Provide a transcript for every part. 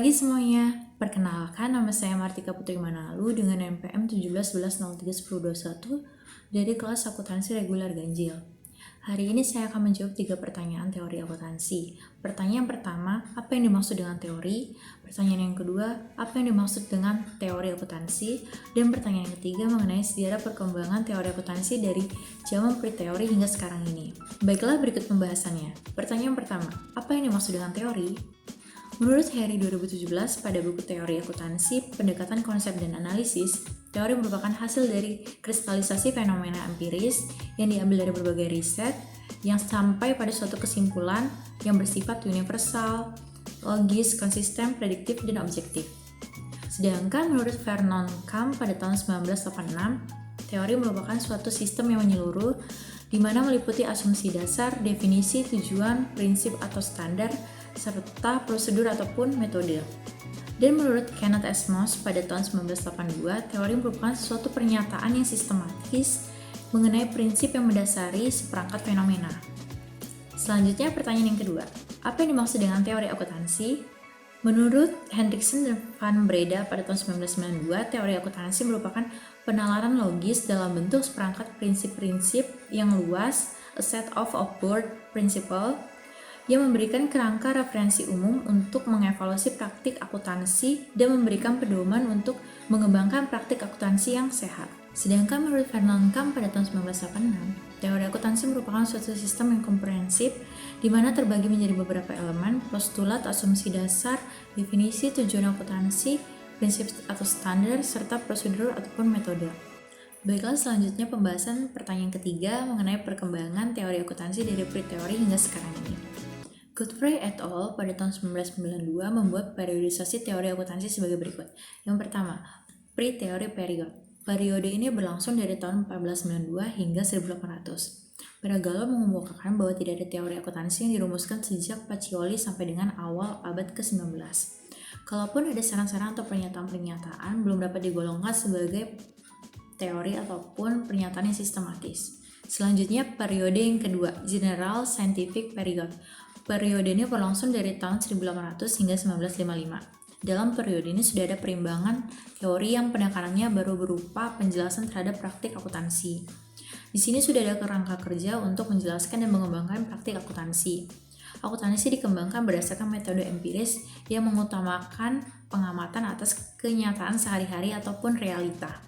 pagi semuanya, perkenalkan nama saya Martika Putri Manalu dengan NPM 1711031021 dari kelas akuntansi reguler Ganjil. Hari ini saya akan menjawab 3 pertanyaan teori akuntansi. Pertanyaan pertama, apa yang dimaksud dengan teori? Pertanyaan yang kedua, apa yang dimaksud dengan teori akuntansi? Dan pertanyaan yang ketiga mengenai sejarah perkembangan teori akuntansi dari zaman pre-teori hingga sekarang ini. Baiklah, berikut pembahasannya. Pertanyaan pertama, apa yang dimaksud dengan teori? Menurut Harry 2017, pada buku Teori Akuntansi, Pendekatan Konsep dan Analisis, teori merupakan hasil dari kristalisasi fenomena empiris yang diambil dari berbagai riset yang sampai pada suatu kesimpulan yang bersifat universal, logis, konsisten, prediktif, dan objektif. Sedangkan menurut Vernon Camp pada tahun 1986, teori merupakan suatu sistem yang menyeluruh di mana meliputi asumsi dasar, definisi, tujuan, prinsip atau standar, serta prosedur ataupun metode. Dan menurut Kenneth S. Moss pada tahun 1982, teori merupakan suatu pernyataan yang sistematis mengenai prinsip yang mendasari seperangkat fenomena. Selanjutnya pertanyaan yang kedua, apa yang dimaksud dengan teori akuntansi? Menurut Hendriksen dan Van Breda pada tahun 1992, teori akuntansi merupakan penalaran logis dalam bentuk seperangkat prinsip-prinsip yang luas, a set of board principle, yang memberikan kerangka referensi umum untuk mengevaluasi praktik akuntansi dan memberikan pedoman untuk mengembangkan praktik akuntansi yang sehat. Sedangkan menurut Vernon Camp pada tahun 1986, teori akuntansi merupakan suatu sistem yang komprehensif di mana terbagi menjadi beberapa elemen, postulat, asumsi dasar, definisi, tujuan akuntansi, prinsip atau standar, serta prosedur ataupun metode. Baiklah, selanjutnya pembahasan pertanyaan ketiga mengenai perkembangan teori akuntansi dari pre-teori hingga sekarang ini. Godfrey et al. Pada tahun 1992 membuat periodisasi teori akuntansi sebagai berikut. Yang pertama, pre-teori period. Periode ini berlangsung dari tahun 1492 hingga 1800. Baragalo mengemukakan bahwa tidak ada teori akuntansi yang dirumuskan sejak Pacioli sampai dengan awal abad ke-19. Kalaupun ada saran-saran atau pernyataan-pernyataan, belum dapat digolongkan sebagai teori ataupun pernyataan yang sistematis. Selanjutnya, periode yang kedua, General Scientific Period. Periode ini berlangsung dari tahun 1800 hingga 1955. Dalam periode ini sudah ada perimbangan teori yang penekanannya baru berupa penjelasan terhadap praktik akuntansi. Di sini sudah ada kerangka kerja untuk menjelaskan dan mengembangkan praktik akuntansi. Akuntansi dikembangkan berdasarkan metode empiris yang mengutamakan pengamatan atas kenyataan sehari-hari ataupun realita,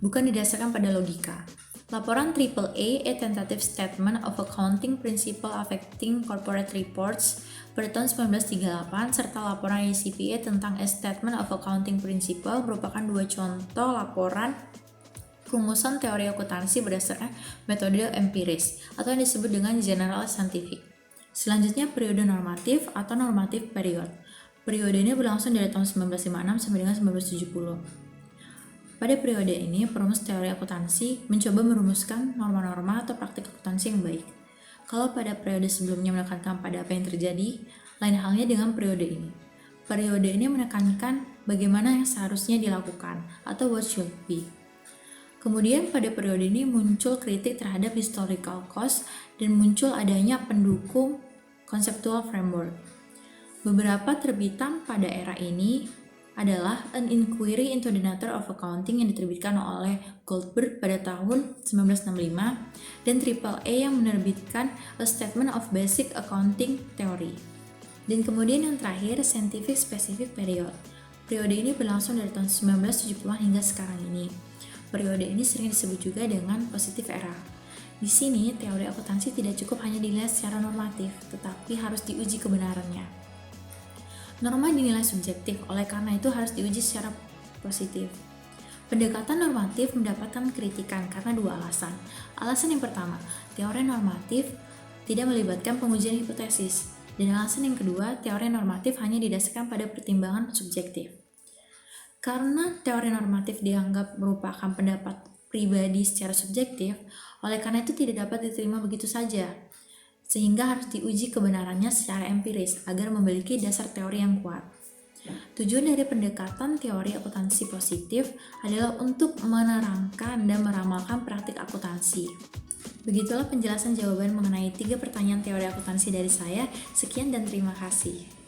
bukan didasarkan pada logika. Laporan AAA, A Tentative Statement of Accounting Principle Affecting Corporate Reports pada tahun 1938 serta laporan ACPA tentang A Statement of Accounting Principle merupakan dua contoh laporan rumusan teori akuntansi berdasarkan metode empiris atau yang disebut dengan General Scientific. Selanjutnya, periode normatif atau normative period. Periode ini berlangsung dari tahun 1956 sampai dengan 1970. Pada periode ini, perumus teori akuntansi mencoba merumuskan norma-norma atau praktik akuntansi yang baik. Kalau pada periode sebelumnya menekankan pada apa yang terjadi, lain halnya dengan periode ini. Periode ini menekankan bagaimana yang seharusnya dilakukan atau what should be. Kemudian pada periode ini muncul kritik terhadap historical cost dan muncul adanya pendukung conceptual framework. Beberapa terbitan pada era ini adalah An Inquiry into the Nature of Accounting yang diterbitkan oleh Goldberg pada tahun 1965 dan AAA yang menerbitkan A Statement of Basic Accounting Theory. Dan kemudian yang terakhir, Scientific Specific Period. Periode ini berlangsung dari tahun 1970-an hingga sekarang ini. Periode ini sering disebut juga dengan Positive Era. Di sini, teori akuntansi tidak cukup hanya dilihat secara normatif, tetapi harus diuji kebenarannya. Norma dinilai subjektif, oleh karena itu harus diuji secara positif. Pendekatan normatif mendapatkan kritikan karena dua alasan. Alasan yang pertama, teori normatif tidak melibatkan pengujian hipotesis. Dan alasan yang kedua, teori normatif hanya didasarkan pada pertimbangan subjektif. Karena teori normatif dianggap merupakan pendapat pribadi secara subjektif, oleh karena itu tidak dapat diterima begitu saja, sehingga harus diuji kebenarannya secara empiris agar memiliki dasar teori yang kuat. Tujuan dari pendekatan teori akuntansi positif adalah untuk menerangkan dan meramalkan praktik akuntansi. Begitulah penjelasan jawaban mengenai 3 pertanyaan teori akuntansi dari saya. Sekian dan terima kasih.